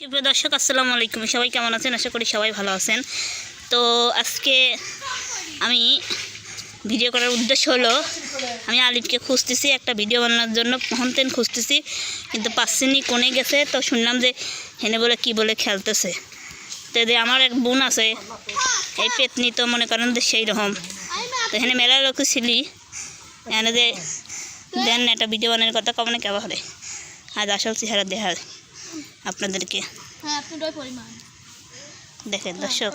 প্রিয় দর্শক আসসালামু আলাইকুম। সবাই কেমন আছেন? আশা করি সবাই ভালো আছেন। তো আজকে আমি ভিডিও করার উদ্দেশ্য হলো, আমি আলিফকে খুঁজতেছি একটা ভিডিও বানানোর জন্য, হনতেন খুঁজতেছি কিন্তু পাচ্ছি নি, কোণে গেছে। তো শুনলাম যে হেনে বলে কি বলে খেলতেছে। তো যে আমার এক বোন আছে এই পেতনি, তো মনে করেন যে সেই রকম। তো হেনে মেলা লোক ছিলি এনে যে দেন একটা ভিডিও বানানোর কথা কমনে কেবা হলে আজ আসল চেহারা দেখা আপনাদেরকে দেখেন দর্শক।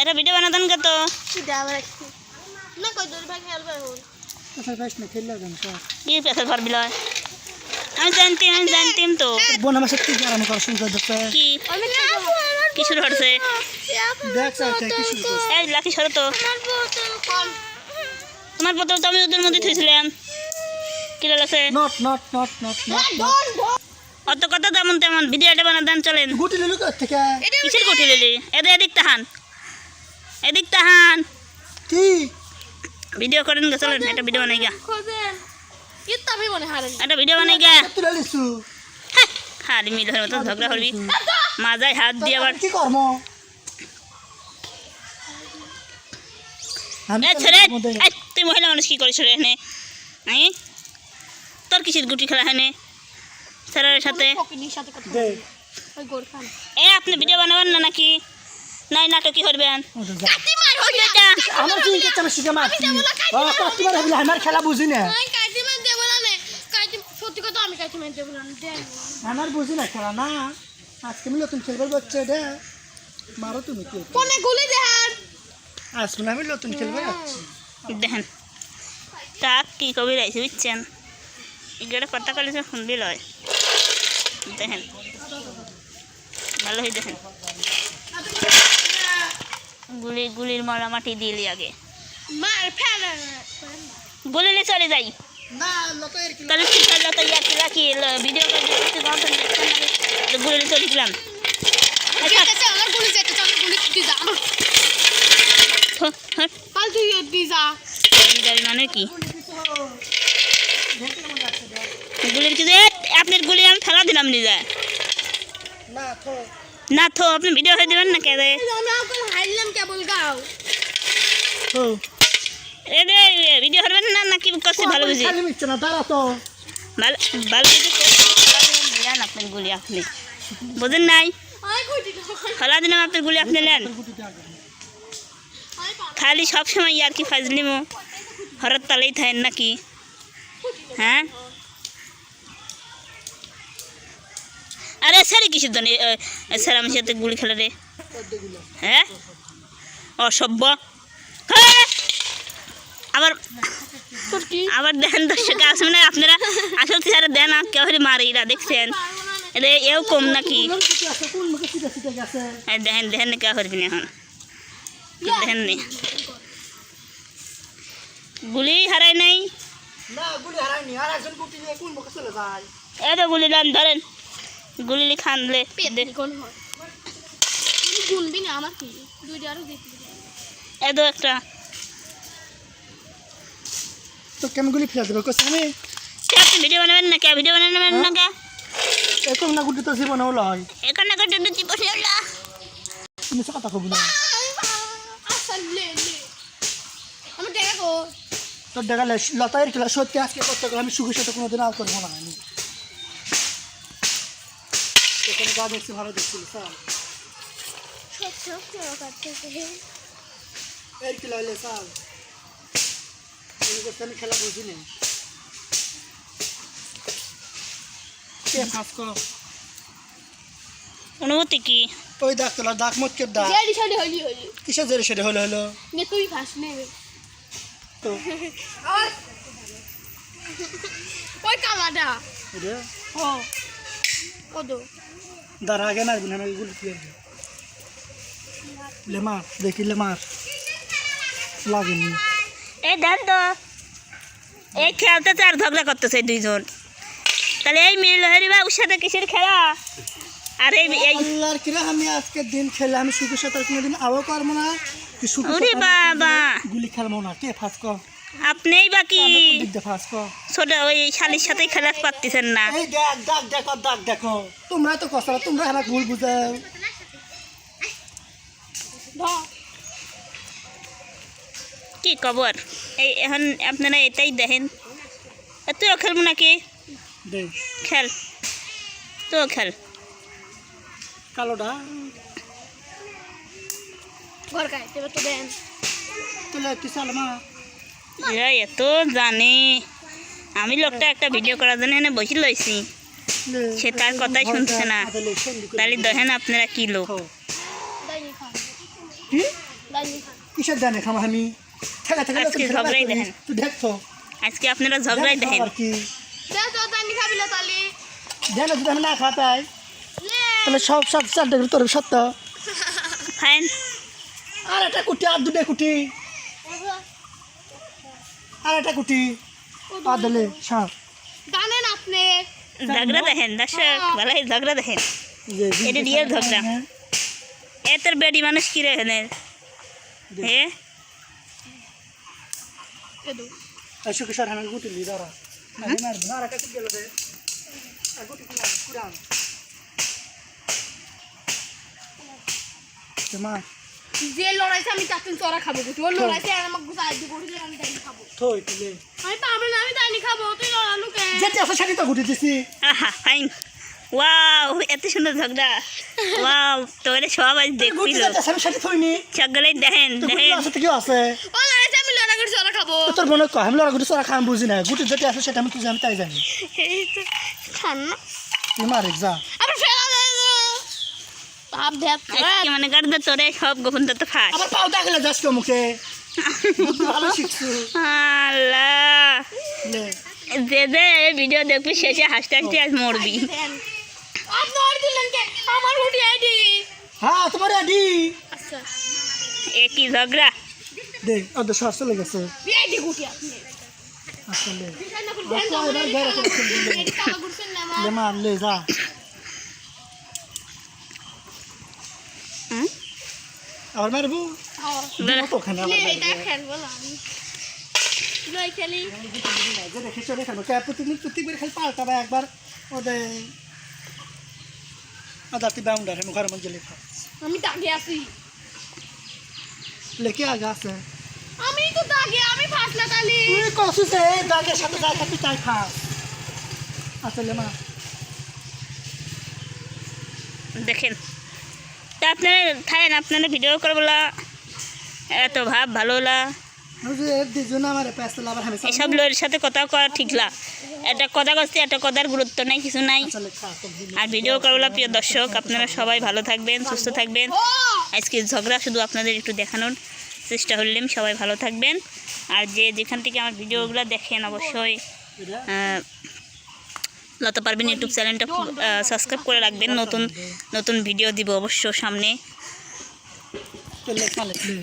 এটা ভিডিও বানাতেন কত কি পেশার পারবি লয়? আমি জানতাম তো কি কি শুরু হচ্ছে। এই লাকি সরো তো, তোমার বোতল তো আমি ওদের মধ্যে থুইছিলাম। কি আছে অত কথা তেমন তেমন ভিডিওটা বানাতেন চলেন। কিসের গুটি লিলি? এদিক তাহান, এদিক তাহান কি ভিডিও করেন গা, চলেন একটা ভিডিও বানাই গা, একটা ভিডিও বানাই গা। হারি মিল মতো ঝগড়া করবি, মাজায় হাত দিয়ে আবার কি কর্ম। তুই মহিলা মানুষ কি করিস এখানে? তোর কিসের গুটি খেলা এখানে স্যারের সাথে? এ আপনি ভিডিও বানাবেন না নাকি? নাই নাটকি করবেন? খেলা বুঝি না, আমার বুঝি না খেলা না। আজকে মিলে তুমি খেলবে যাচ্ছে রে, মারো তুমি আজকে আমি নতুন খেলবে যাচ্ছি। দেখেন কাক কি কবি রাইছে বুঝছেন, এগুলো কথা কলে শুনবি লয়। দেখেন ভালো হয়ে দেখেন, গুলির মারামাটি দিলি আগে গুলিলে চলে যাই। তাহলে ঠিক আছে, তো রাখি ভিডিও গুলিলে চলেছিলাম মানে কি গুলির কিছু আপনার গুলি আমি ফেলা দিলাম নিজে না। তো আপনি ভিডিও হয়ে দেবেন না কে ভিডিও করবেন না নাকি করছি ভালো বুঝি ভালো বুঝি নেন আপনার গুলি, আপনি বুঝেন নাই ফেলা দিলাম আপনার গুলি আপনি নেন। খালি সবসময় আর কি ফাজলিমো হঠাৎ তালেই থাকেন নাকি? হ্যাঁ আরে স্যার কিসের জন্য স্যার আমি সাথে গুলি খেলে রে? হ্যাঁ অসভ্য। আবার আবার দেন দর্শক আসবে না আপনারা, আসল স্যার দেন কেউ মারিরা দেখছেন রে, এও কম নাকি? দেখেন দেখেন কে করবি এখন দেখেন নি গুলি হারাই নাই। এই তো গুলি দেন ধরেন, গুলি খানলে এই তো একটা তো কেমন গুলি ফেলে দেবো আমি? আপনি ভিডিও বানাবেন না কে? ভিডিও বানাবেন না কে? এখন না গুটি তো জীবন হলো এখন না গুটি তো জীবন হলো। তুমি কথা কব না তোর দেখালে লতায়ের খেলা সত্যি আজকে করতে গেলে আমি সুখের সাথে কোনোদিন আর করবো না। আমি এখানে গা দেখছি ভালো দেখছিল স্যার এর কি লাগলে স্যার আমি খেলা বুঝি না। অনুভূতি কি? ওই ডাক তোলা ডাক মত ডাক কিসের জেরে সেরে হলো হলো তুই ফাঁস নেবে তো ওই কালাটা দাঁড়া আগে মারবি না গুলি লেমার দেখি লেমার লাগেনি। এই দেন তো এই খেলতেছে আর ঝগড়া করতেছে দুইজন, তাহলে এই মিল হরিবা ওর সাথে কিসের খেলা? আর এই আল্লাহর কিরা আমি আজকে দিন খেলে আমি সুখের সাথে কোনোদিন আও করবো না। ওরে বাবা গুলি খেলবো না কে ফাঁস কর আপনিই বাকি দিক দে ফাস কো ছোট ওই শালির সাথে খেলা পারতেছেন না। এই দেখ দাগ দেখো দাগ দেখো তোমরা তো কষ্ট তোমরা আমার ভুল বুঝাও ধর কি খবর এই এখন আপনারা এটাই দেখেন। তুইও খেলবো নাকি? দে খেল, তুইও খেল। কালোটা ঘর খাইতে হবে তো দেন তুলে কি সালমা এরা এত জানে। আমি লোকটা একটা ভিডিও করার জন্য এনে বসে লইছি, সে তার কথাই শুনছে না। তাহলে দেখেন আপনারা কি লোক। দাইনি খান কি দাইনি খান কিসের জানে খাম আমি ঠেলা ঠেলা আজকে ঝগড়াই দেখেন। তুই দেখছো আজকে আপনারা ঝগড়াই দেখেন। আর কি দে তো দাইনি খাবি না তালি জানো যদি আমি না খাতাই লে তাহলে সব সব চারটে তোর সত্য ফাইন। আর একটা কুটি আর দুটো কুটি আর একটা কুটি আর দিলে সাপ জানেন আপনি ঝগড়া দেখেন দর্শক, ভালোই ঝগড়া দেখেন। এটা রিয়েল ঝগড়া। এ তোর বেডি মানুষ কি রে এখানে? হে এদু অশোক স্যার আমি গুটি লি দাঁড়া আমি মারব না আর একটা কুটি গেল রে আর গুটি কুড়ান মা যে লড়াইছে আমি চারদিন চড়া খাবো গুটি ওর লড়াইছে আর আমাকে গুছাই দিব গুটি আমি দাইনি খাবো থই তুলে আমি পাবো না আমি দাইনি খাবো তুই লড়ালু কে যেতে আছে সেটি তো গুটি দিছি আহা ফাইন। ওয়াও এত সুন্দর ঝগড়া। ওয়াও তোরে সব আজ গুটি দেখছিল। যেতে আছে আমি সেটি থইনি সকলেই দেখেন তো গুটি দেখেন। আছে তো কি আছে ও লড়াইছে আমি লড়া করে চড়া খাবো তোর মনে কয় আমি লড়া গুটি সারা খাম বুঝি না গুটি যেতে আছে সেটা আমি তুই জানি তাই জানি এই তো খান না তুই মারিক যা আবার ফেলা দে পাপ দেখ আজকে মানে গাড়িতে তোরে সব গোপন তত্ত্ব ফাঁস। আবার পাও দাগলে যাস তো মুখে বুদ্ধি ভালো শিখছু আল্লাহ, লে যে যে এই ভিডিও দেখবি শেষে হাসতে হাসতে আজ মরবি। আপনি আর দিলেন কে আমার গুটি আইডি হ্যাঁ তোমার আডি আচ্ছা এ কি ঝগড়া। দে অর্ধ শ্বাস চলে গেছে আইডি গুটি আপনি আসলে দিশা না করে দেন তো এবার বের করে দিলে এডি কালা গুছছেন না লে মার লে যা হুম? আবার মারবো হ্যাঁ তো ওখানে আবার লে এটা খেলবো না আমি লই খেলি যে দেখে চলে কেন কে প্রত্যেকবার খালি পাল্টাবে একবার ওদের আদাতি বাউন্ডার আমি ঘরের মধ্যে লেখা আমি দাগে আছি লেখে আগে আছে আমি তো দাগে আমি ফাস না তালি তুই কসুস এই দাগের সাথে যা খাবি তাই খা আসলে মা দেখেন তা আপনারা থাকেন, আপনারা ভিডিও করবলা এত ভাব ভালো লা দুজন আমার পেস্তাল আবার আমি এসব লোকের সাথে কথা করা ঠিক লা। একটা কথা করছি, একটা কথার গুরুত্ব নাই, কিছু নাই। আসলে খা তো আর ভিডিও করবলা প্রিয় দর্শক, আপনারা সবাই ভালো থাকবেন, সুস্থ থাকবেন। ও আজকে ঝগড়া শুধু আপনাদের একটু দেখানোর চেষ্টা করলাম। সবাই ভালো থাকবেন। আর যে যেখান থেকে আমার ভিডিওগুলো দেখেন অবশ্যই লতা পারবেন ইউটিউব চ্যানেলটা সাবস্ক্রাইব করে রাখবেন। নতুন নতুন ভিডিও দিব অবশ্য সামনে। লেখা লেখলে